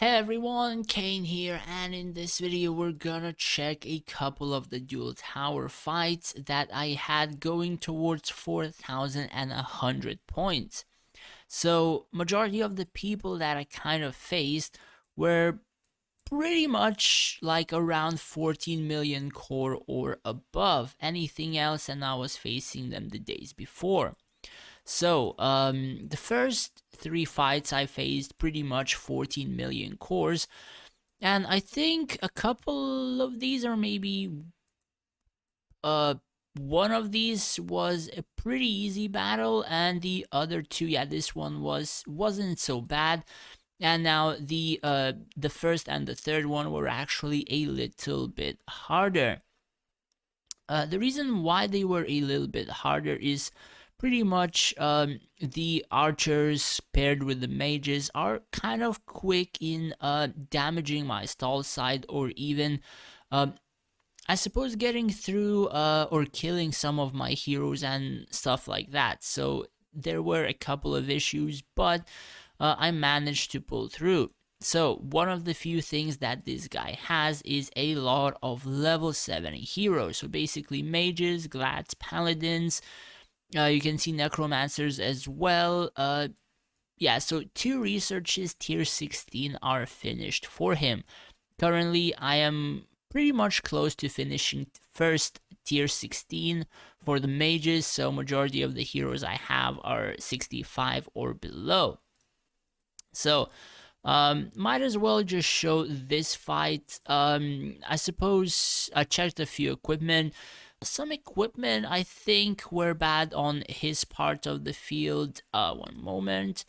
Hey everyone, Kane here, and in this video we're gonna check a couple of the dual tower fights that I had going towards 4,100 points. So majority of the people that I kind of faced were pretty much like around 14 million core or above anything else, and I was facing them the days before. So, the first three fights I faced pretty much 14 million cores, and I think a couple of these are maybe, uh, one of these was a pretty easy battle, and the other two, yeah, this one wasn't so bad. And now the first and the third one were actually a little bit harder. The reason why they were a little bit harder is pretty much the archers paired with the mages are kind of quick in damaging my stall side, or even um, I suppose getting through or killing some of my heroes and stuff like that. So there were a couple of issues, but I managed to pull through. So one of the few things that this guy has is a lot of level 70 heroes. So basically mages, glads, paladins. You can see necromancers as well. Yeah, so two researches tier 16 are finished for him. Currently, I am pretty much close to finishing first tier 16 for the mages, so majority of the heroes I have are 65 or below. So, might as well just show this fight. I suppose I checked a few equipment. Some equipment I think were bad on his part of the field. One moment.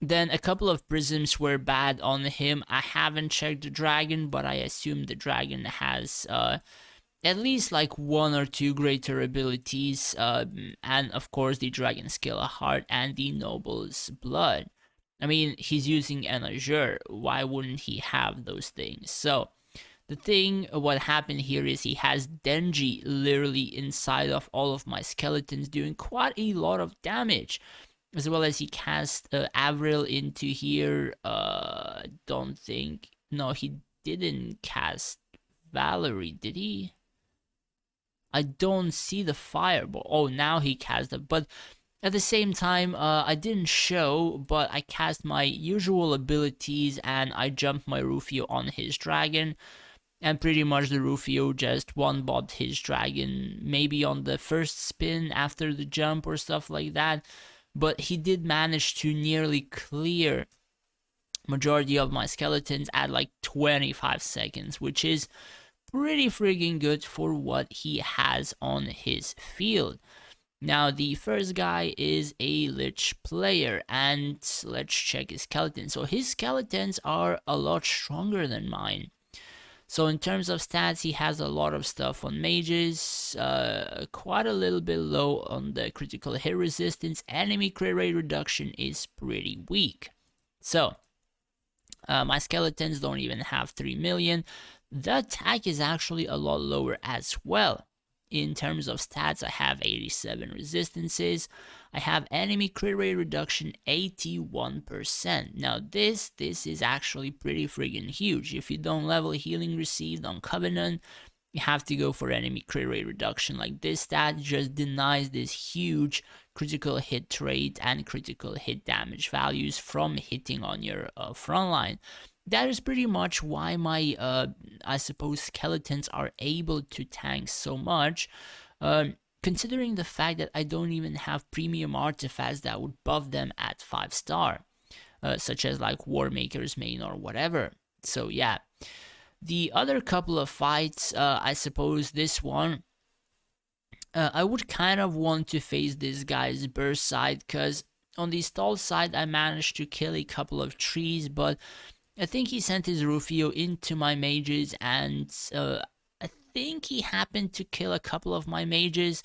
Then a couple of prisms were bad on him. I haven't checked the dragon, but I assume the dragon has at least like one or two greater abilities, and of course the dragon skill a heart and the noble's blood. I mean, he's using an azure. Why wouldn't he have those things? So the thing, what happened here is he has Denji literally inside of all of my skeletons, doing quite a lot of damage, as well as he cast Avril into here. Don't think, no, he didn't cast Valerie, did he? I don't see the fireball. Oh, now he cast it, but at the same time, I didn't show, but I cast my usual abilities and I jumped my Rufio on his dragon. And pretty much the Rufio just one-bobbed his dragon, maybe on the first spin after the jump or stuff like that. But he did manage to nearly clear majority of my skeletons at like 25 seconds, which is pretty friggin' good for what he has on his field. Now, the first guy is a Lich player, and let's check his skeletons. So his skeletons are a lot stronger than mine. So in terms of stats, he has a lot of stuff on mages, quite a little bit low on the critical hit resistance. Enemy crit rate reduction is pretty weak. So, my skeletons don't even have 3 million. The attack is actually a lot lower as well. In terms of stats, I have 87 resistances. I have enemy crit rate reduction 81%. Now this is actually pretty friggin' huge. If you don't level healing received on Covenant, you have to go for enemy crit rate reduction. Like, this stat just denies this huge critical hit rate and critical hit damage values from hitting on your front line. That is pretty much why my, I suppose, skeletons are able to tank so much, considering the fact that I don't even have premium artifacts that would buff them at 5-star, such as like Warmaker's main or whatever. So yeah, the other couple of fights, I suppose this one, I would kind of want to face this guy's burst side, because on the stall side I managed to kill a couple of trees, but I think he sent his Rufio into my mages, and I think he happened to kill a couple of my mages,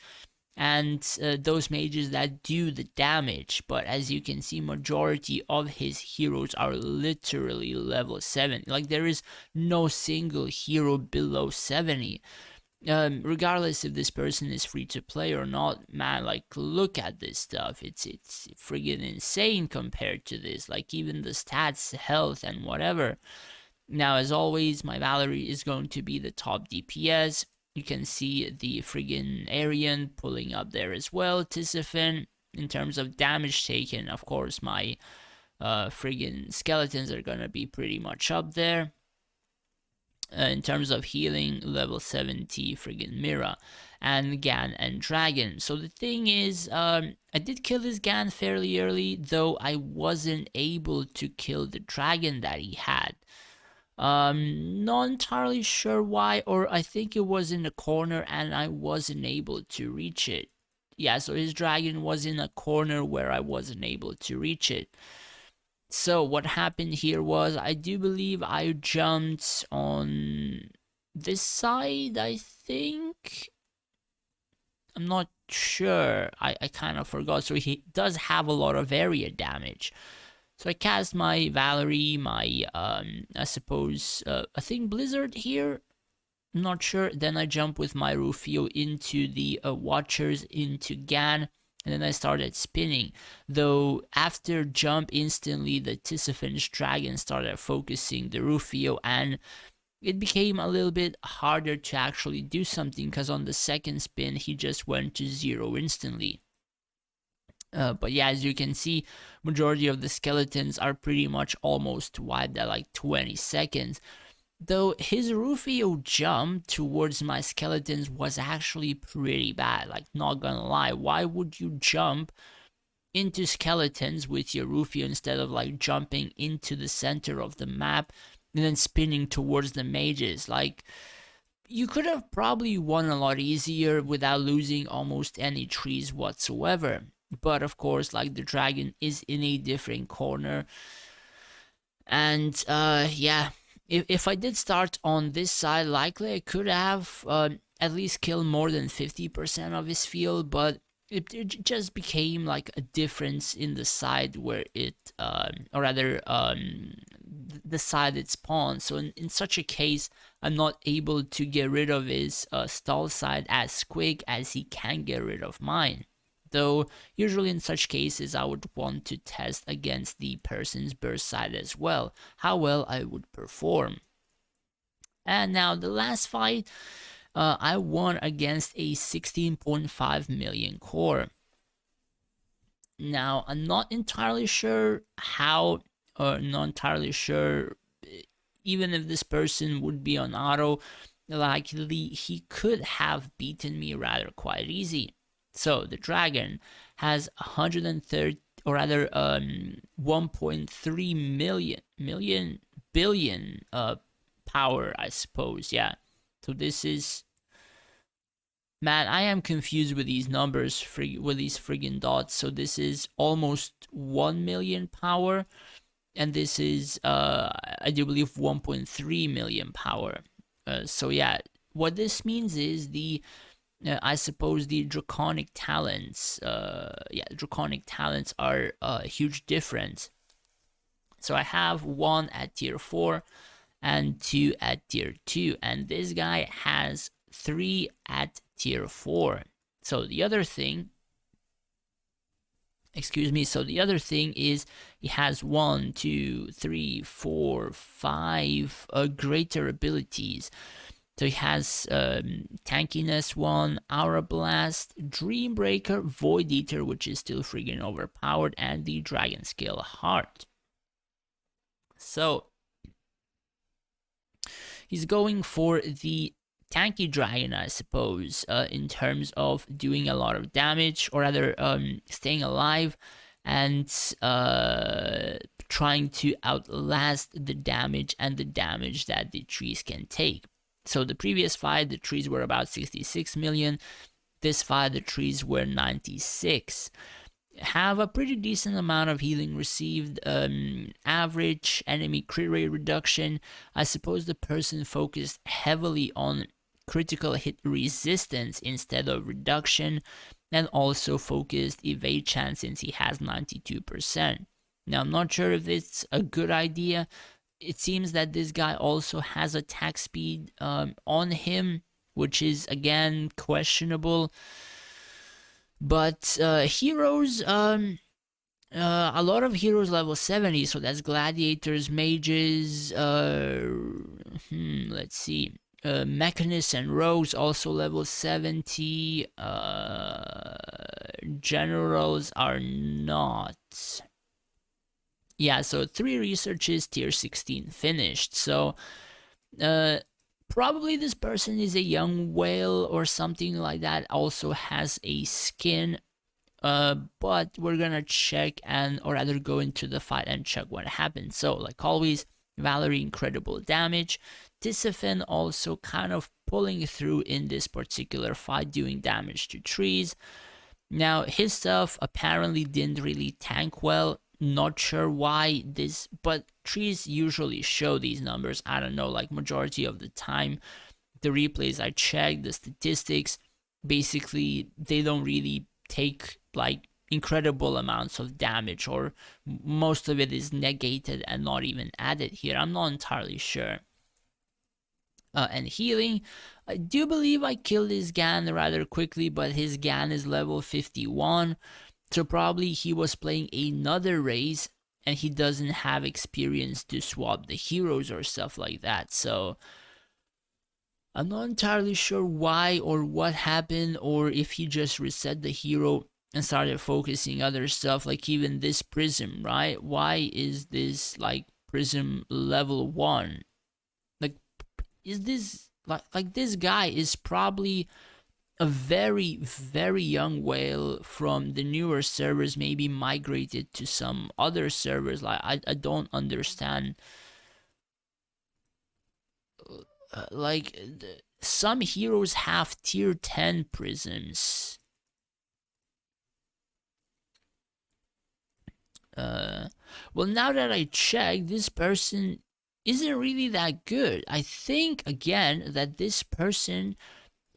and those mages that do the damage. But as you can see, majority of his heroes are literally level 70. Like, there is no single hero below 70. regardless if this person is free to play or not, man, like look at this stuff. It's friggin' insane compared to this. Like even the stats, health, and whatever. Now, as always, my Valerie is going to be the top DPS. You can see the friggin' Aryan pulling up there as well. Tisafin, in terms of damage taken, of course, my friggin' skeletons are gonna be pretty much up there. In terms of healing, level 70 friggin' Mira, and Gan and Dragon. So the thing is, I did kill this Gan fairly early, though I wasn't able to kill the Dragon that he had. Not entirely sure why, or I think it was in the corner and I wasn't able to reach it. Yeah, so his dragon was in a corner where I wasn't able to reach it. So what happened here was, I do believe I jumped on this side, I think. I'm not sure. I kind of forgot. So he does have a lot of area damage. So I cast my Valerie, my, I suppose, I think Blizzard here? I'm not sure. Then I jump with my Rufio into the Watchers, into Gan, and then I started spinning. Though after jump instantly, the Tissafin's Dragon started focusing the Rufio, and it became a little bit harder to actually do something, because on the second spin, he just went to 0 instantly. But yeah, as you can see, majority of the skeletons are pretty much almost wiped at like 20 seconds. Though his Rufio jump towards my skeletons was actually pretty bad, like not gonna lie. Why would you jump into skeletons with your Rufio instead of like jumping into the center of the map and then spinning towards the mages? Like, you could have probably won a lot easier without losing almost any trees whatsoever. But of course, like, the dragon is in a different corner. And yeah, if I did start on this side, likely I could have at least killed more than 50% of his field, but it just became like a difference in the side where it, or rather, the side it spawns. So in such a case, I'm not able to get rid of his stall side as quick as he can get rid of mine. Though usually in such cases I would want to test against the person's burst side as well, how well I would perform. And now the last fight, I won against a 16.5 million core. Now, I'm not entirely sure how, or not entirely sure even if this person would be on auto, likely he could have beaten me rather quite easy. So the dragon has 130, or rather 1.3 billion power, I suppose. Yeah. So this is, man, I am confused with these numbers, with these friggin' dots. So this is almost 1 million power, and this is, I do believe, 1.3 million power. So yeah, what this means is the, I suppose the draconic talents, yeah, draconic talents are a huge difference. So I have one at tier 4 and 2 at tier 2, and this guy has 3 at tier 4. So the other thing, excuse me, so the other thing is he has 1, 2, 3, 4, 5 greater abilities. So he has Tankiness 1, Aura Blast, Dreambreaker, Void Eater, which is still friggin' overpowered, and the Dragon Scale Heart. So he's going for the tanky dragon, I suppose, in terms of doing a lot of damage, or rather staying alive and trying to outlast the damage and the damage that the trees can take. So the previous fight, the trees were about 66 million. This fight, the trees were 96. Have a pretty decent amount of healing received, average enemy crit rate reduction. I suppose the person focused heavily on critical hit resistance instead of reduction, and also focused evade chance since he has 92%. Now, I'm not sure if it's a good idea. It seems that this guy also has attack speed on him, which is again questionable. But heroes, a lot of heroes level 70, so that's gladiators, mages, let's see, mechanists and rogues also level 70. Generals are not. Yeah, so 3 researches, tier 16 finished. So probably this person is a young whale or something like that, also has a skin. But we're gonna check or rather go into the fight and check what happened. So like always, Valerie incredible damage. Tisafin also kind of pulling through in this particular fight, doing damage to trees. Now his stuff apparently didn't really tank well. Not sure why this, but trees usually show these numbers. I don't know, like majority of the time, the replays I checked, the statistics, basically they don't really take like incredible amounts of damage, or most of it is negated and not even added here. I'm not entirely sure. And healing, I do believe I killed his Gan rather quickly, but his Gan is level 51, so probably he was playing another race and he doesn't have experience to swap the heroes or stuff like that. So I'm not entirely sure why or what happened, or if he just reset the hero and started focusing other stuff, like even this prism, right? Why is this like prism level 1? Like, is this like this guy is probably a very very young whale from the newer servers, maybe migrated to some other servers. Like I don't understand. Like some heroes have tier 10 prisms. Well, now that I check, this person isn't really that good. I think again that this person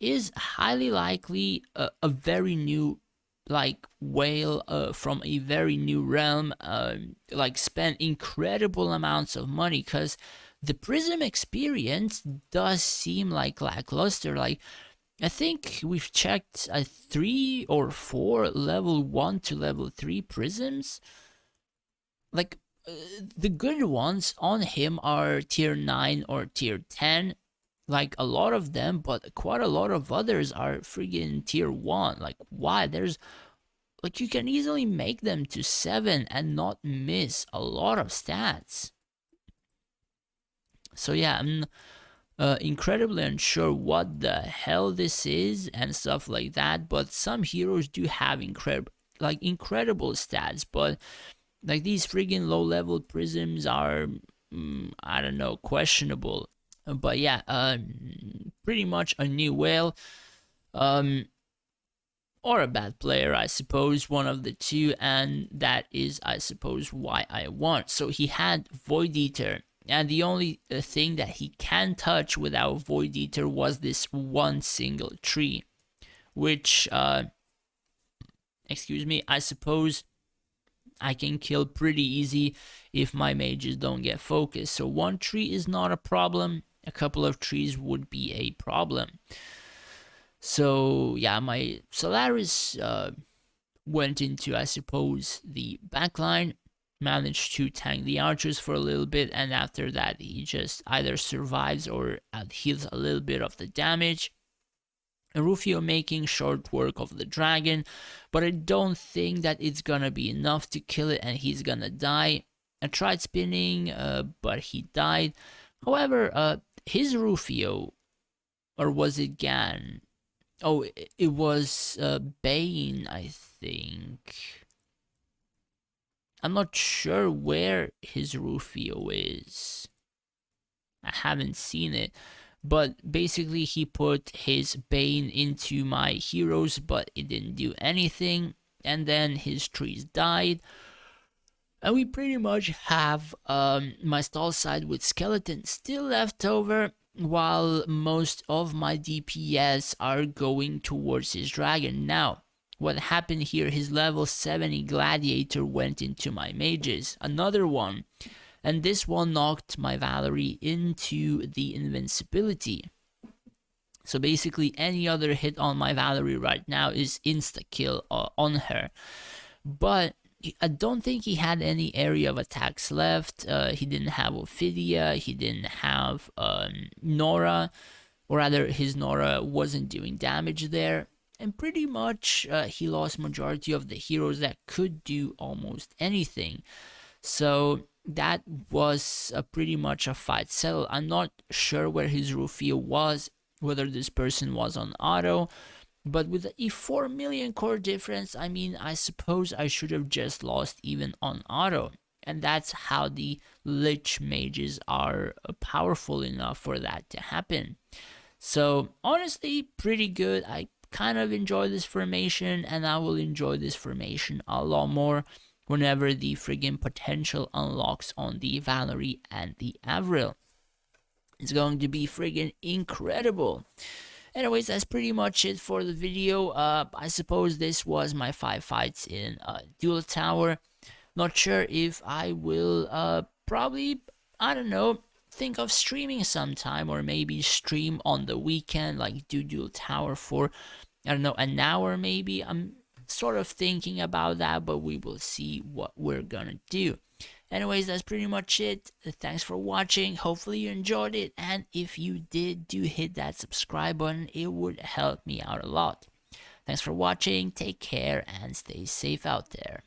is highly likely a very new like whale from a very new realm, like spent incredible amounts of money, because the prism experience does seem like lackluster. Like I think we've checked 3 or 4 level 1 to level 3 prisms. Like the good ones on him are tier 9 or tier 10, like a lot of them, but quite a lot of others are friggin' tier 1. Like why? There's like you can easily make them to 7 and not miss a lot of stats. So yeah, I'm incredibly unsure what the hell this is and stuff like that, but some heroes do have incredible stats, but like these friggin' low level prisms are I don't know, questionable. But yeah, pretty much a new whale, or a bad player, I suppose, one of the two, and that is, I suppose, why I won. So he had Void Eater, and the only thing that he can touch without Void Eater was this one single tree, which, excuse me, I suppose I can kill pretty easy if my mages don't get focused. So one tree is not a problem, a couple of trees would be a problem. So yeah, my Solaris went into, I suppose, the backline, managed to tank the archers for a little bit, and after that he just either survives or heals a little bit of the damage. Rufio making short work of the dragon, but I don't think that it's gonna be enough to kill it and he's gonna die. I tried spinning, but he died. However, his Rufio, or was it Gan? Oh, it was Bane, I think. I'm not sure where his Rufio is. I haven't seen it. But basically he put his Bane into my heroes, but it didn't do anything. And then his trees died. And we pretty much have my stall side with skeleton still left over, while most of my DPS are going towards his dragon. Now, what happened here, his level 70 gladiator went into my mages, another one, and this one knocked my Valerie into the invincibility. So basically, any other hit on my Valerie right now is insta-kill on her. But I don't think he had any area of attacks left. He didn't have Ophidia, he didn't have Nora, or rather his Nora wasn't doing damage there. And pretty much he lost majority of the heroes that could do almost anything. So that was pretty much a fight settle. I'm not sure where his Rufio was, whether this person was on auto, but with a 4 million core difference, I mean, I suppose I should have just lost even on auto. And that's how the Lich mages are powerful enough for that to happen. So, honestly, pretty good. I kind of enjoy this formation, and I will enjoy this formation a lot more whenever the friggin' potential unlocks on the Valerie and the Avril. It's going to be friggin' incredible. Anyways, that's pretty much it for the video. I suppose this was my 5 fights in Duel Tower. Not sure if I will probably, I don't know, think of streaming sometime, or maybe stream on the weekend, like do Duel Tower for, I don't know, an hour maybe. I'm sort of thinking about that, but we will see what we're gonna do. Anyways, that's pretty much it. Thanks for watching. Hopefully you enjoyed it, and if you did, do hit that subscribe button. It would help me out a lot. Thanks for watching. Take care and stay safe out there.